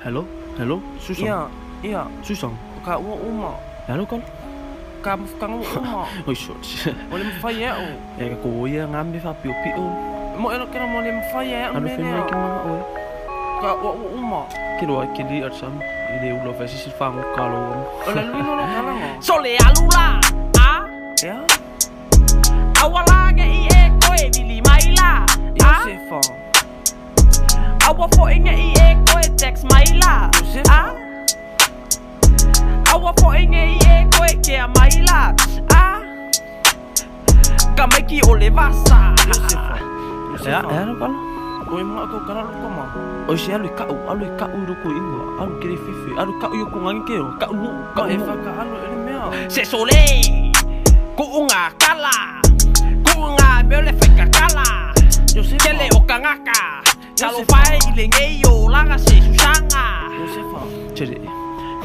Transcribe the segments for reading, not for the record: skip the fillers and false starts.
Hello, hello, Susan. Iya. Susan. Ka uma. Hello con. Ka mfukanga uma. Ôi trời. Ole mfaya o. Cái cô ấy ngắm đi pha piu piu. Mo elo kena mo le mfaya o. Ano film mấy cái mà ôi. Ka uma. Cái đồ cái đi ở sam. Ini ulo versi silfang kalau. Ole lu no kala ngo. Sole alula. Ah. Ya. Awala ge e koe vili maila. Ah. Josefa. Awa fo inge e koe text maila. Ah. Awa fo inge e koe ke maila. Ah. Kameki ole vasa. Josefa. Ya, ya no con. Oi mo ako kala lu kama. Ôi xe alu ka u ro ko ingo. Alu kiri fifi. Alu ka u yo ko ngangi ke ka u Ka e fa ka alu ele mea. Se sole. Ku unga kala. Ku unga mele feka kala. Josefa. Kele o kangaka. Kalau fai ile ngeyo langa se susanga. Josefa. Jadi.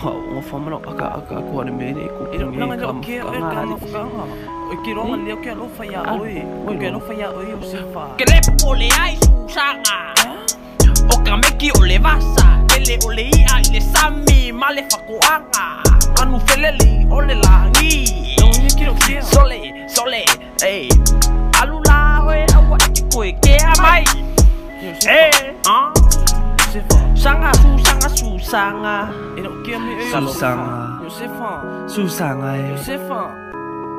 Ngo fama no aka ko ane mene ko. Ilo nanga jo ke o ka mfukanga. Oi ki ronga le ke lo faya oi. Ke lo faya oi Josefa. Kele ole ai susanga. O kameki ole vasa. Kele ole ia ile sami male fakuanga. Anu feleli ole langi. No ni ki lo ke. Sole, hey. Alula we awa koe ke amai. Eh, ah. Josefa. Sanga susanga. Ilo ke me e. Susanga. Josefa. Susanga e. Josefa.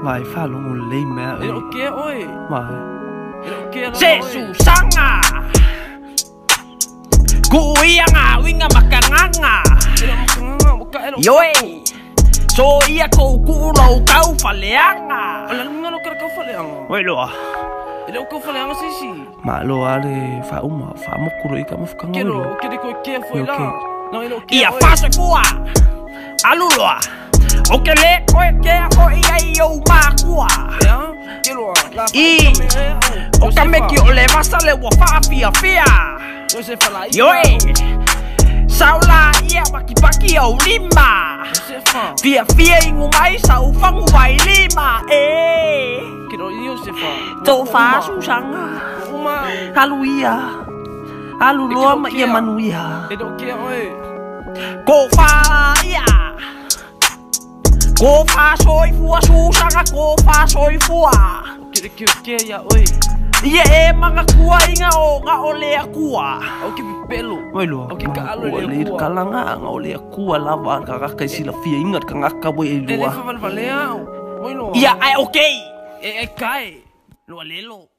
Vai fa lo mo le me. Ilo ke oi. Vai. Ilo ke lo. Se susanga. Kuianga winga makanganga. Ilo makanganga buka ilo. Yoe. So ia ko kulo kau faleanga. Ala nga lo kara ka fale anga. Oi lo. Ilo ko fale anga sisi. Ma lo ale fa uma fa mo kulo ika mo fukanga Kero, lo. kere ko ke foi la. No ilo ke. Ia fase kua. Aluloa. O que le koe ke ho ia yo makua. Ya. Kero la. I. O kameki ole vasale wa fa fia. Josefa la. Yoe. Saula ia paki au lima. Josefa. Fia ingu mai sau fangu vai lima. Eh. Kero Josefa. Tau fa susanga. Uma. Alu ia. Alu loa ma ia manu ia. Ilo ke oi. Ko fa ia. Ko fa soi fua susanga ko fa soi fua. Kere ke ya oi. Ia e manga kua inga o nga ole a kua. Au ki pelo. Oi lo. Okay, ka alo le le kua. kalanga nga ole ku lava ka ka sila fia ingat ka ngaka boy Ele lua. fa valea. Oi no. Ia ai okay. E kai. Lo alelo.